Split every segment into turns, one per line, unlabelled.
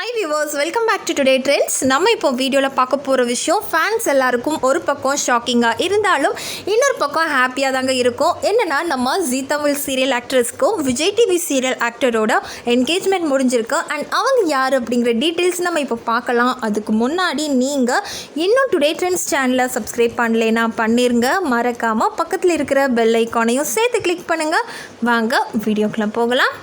Hi viewers, welcome back to today trends. நம்ம இப்போ வீடியோவில் பார்க்க போகிற விஷயம் ஃபேன்ஸ் எல்லாருக்கும் ஒரு பக்கம் ஷாக்கிங்காக இருந்தாலும் இன்னொரு பக்கம் ஹாப்பியாக தாங்க இருக்கும். என்னென்னா, நம்ம ஜீ தமிழ் சீரியல் ஆக்ட்ரஸ்க்கும் விஜய் டிவி சீரியல் ஆக்டரோட என்கேஜ்மெண்ட் முடிஞ்சிருக்கு. அண்ட் அவங்க யார் அப்படிங்கிற டீட்டெயில்ஸ் நம்ம இப்போ பார்க்கலாம். அதுக்கு முன்னாடி நீங்கள் இன்னும் டுடே ட்ரெண்ட்ஸ் சேனலை சப்ஸ்கிரைப் பண்ணலைன்னா பண்ணிருங்க. மறக்காமல் பக்கத்தில் இருக்கிற பெல் ஐக்கானையும் சேர்த்து கிளிக் பண்ணுங்கள். வாங்க வீடியோக்குள்ளே போகலாம்.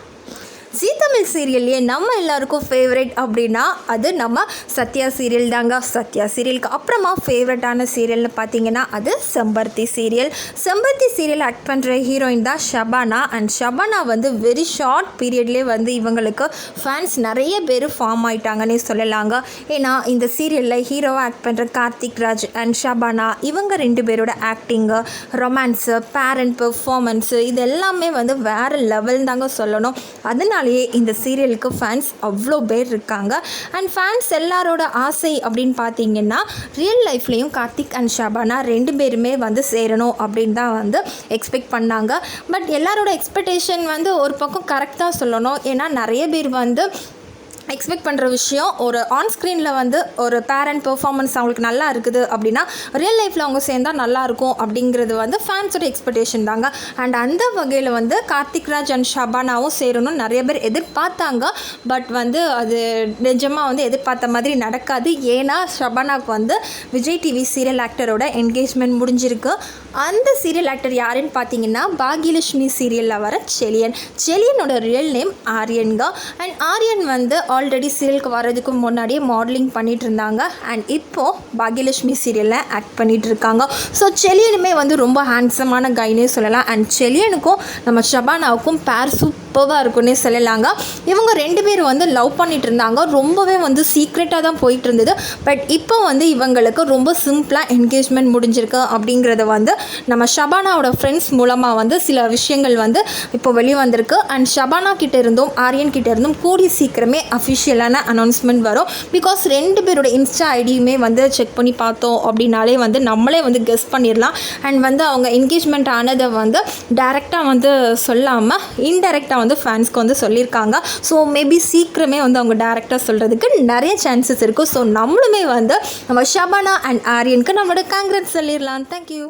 ஜீ தமிழ் சீரியல்லையே நம்ம எல்லாருக்கும் ஃபேவரட் அப்படின்னா அது நம்ம சத்யா சீரியல் தாங்க. சத்யா சீரியலுக்கு அப்புறமா ஃபேவரட்டான சீரியல்னு பார்த்தீங்கன்னா அது செம்பருத்தி சீரியல். செம்பருத்தி சீரியல் ஆக்ட் பண்ணுற ஹீரோயின் தான் ஷபானா. அண்ட் ஷபானா வந்து வெரி ஷார்ட் பீரியட்லேயே வந்து இவங்களுக்கு ஃபேன்ஸ் நிறைய பேர் ஃபார்ம் ஆகிட்டாங்கன்னே சொல்லலாங்க. ஏன்னா இந்த சீரியலில் ஹீரோவாக ஆக்ட் பண்ணுற கார்த்திக் ராஜ் அண்ட் ஷபானா இவங்க ரெண்டு பேரோட ஆக்டிங்கு, ரொமான்ஸு, பேரண்ட் பெர்ஃபார்மன்ஸு இது எல்லாமே வந்து வேறு லெவல் தாங்க சொல்லணும். அதனால இந்த சீரியலுக்கு ஃபேன்ஸ் அவ்வளோ பேர் இருக்காங்க. அண்ட் ஃபேன்ஸ் எல்லாரோட ஆசை அப்படின்னு பார்த்தீங்கன்னா ரியல் லைஃப்லேயும் கார்த்திக் அண்ட் ஷபானா ரெண்டு பேருமே வந்து சேரணும் அப்படின்னு தான் வந்து எக்ஸ்பெக்ட் பண்ணாங்க. பட் எல்லாரோட எக்ஸ்பெக்டேஷன் வந்து ஒரு பக்கம் கரெக்டாக சொல்லணும். ஏன்னா நிறைய பேர் வந்து எக்ஸ்பெக்ட் பண்ணுற விஷயம் ஒரு ஆன் ஸ்க்ரீனில் வந்து ஒரு பேரண்ட் பெர்ஃபார்மன்ஸ் அவங்களுக்கு நல்லா இருக்குது அப்படின்னா ரியல் லைஃப்பில் அவங்க சேர்ந்தால் நல்லாயிருக்கும் அப்படிங்கிறது வந்து ஃபேன்ஸோட எக்ஸ்பெக்டேஷன் தாங்க. அண்ட் அந்த வகையில் வந்து கார்த்திக் ராஜ் அண்ட் ஷபானாவும் சேரணும்னு நிறைய பேர் எதிர்பார்த்தாங்க. பட் வந்து அது நிஜமாக வந்து எதிர்பார்த்த மாதிரி நடக்காது. ஏன்னா ஷபானாவுக்கு வந்து விஜய் டிவி சீரியல் ஆக்டரோட என்கேஜ்மெண்ட் முடிஞ்சிருக்கு. அந்த சீரியல் ஆக்டர் யாருன்னு பார்த்தீங்கன்னா பாக்யலட்சுமி சீரியலில் வர செலியனோட ரியல் நேம் ஆரியன்க. அண்ட் ஆரியன் வந்து ஆல்ரெடி சீரியலுக்கு வர்றதுக்கு முன்னாடியே மாடலிங் பண்ணிகிட்டு இருந்தாங்க. அண்ட் இப்போது பாக்யலட்சுமி சீரியலில் ஆக்ட் பண்ணிகிட்டு இருக்காங்க. ஸோ செலியனுமே வந்து ரொம்ப ஹேண்ட்ஸமான கைனே சொல்லலாம். அண்ட் செலியனுக்கும் நம்ம ஷபானாவுக்கும் பேர் சூப்பராக இருக்குன்னே சொல்லலாங்க. இவங்க ரெண்டு பேரும் வந்து லவ் பண்ணிகிட்டு இருந்தாங்க. ரொம்பவே வந்து சீக்ரெட்டாக தான் போயிட்டு இருந்தது. பட் இப்போ வந்து இவங்களுக்கு ரொம்ப சிம்பிளாக என்கேஜ்மெண்ட் முடிஞ்சிருக்கு அப்படிங்கிறத வந்து நம்ம ஷபானாவோட ஃப்ரெண்ட்ஸ் மூலமாக வந்து சில விஷயங்கள் வந்து இப்போ வெளியே வந்திருக்கு. அண்ட் ஷபானா கிட்டே இருந்தும் ஆரியன் கிட்டே இருந்தும் கூடி சீக்கிரமே அஃபிஷியலான அனௌன்ஸ்மெண்ட் வரும். பிகாஸ் ரெண்டு பேரோட இன்ஸ்டா ஐடியுமே வந்து செக் பண்ணி பார்த்தோம் அப்படின்னாலே வந்து நம்மளே வந்து கெஸ் பண்ணிடலாம். அண்ட் வந்து அவங்க என்கேஜ்மெண்ட் ஆனதை வந்து டைரெக்டாக வந்து சொல்லாமல் இன்டைரக்டாக வந்து ஃபேன்ஸ்க்கு வந்து சொல்லியிருக்காங்க. ஸோ மேபி சீக்கிரமே வந்து அவங்க டைரெக்டாக சொல்கிறதுக்கு நிறைய சான்சஸ் இருக்குது. ஸோ நம்மளுமே வந்து நம்ம ஷபானா அண்ட் ஆரியனுக்கு நம்மளோட காங்கிரஸ் சொல்லிடலாம். தேங்க்யூ.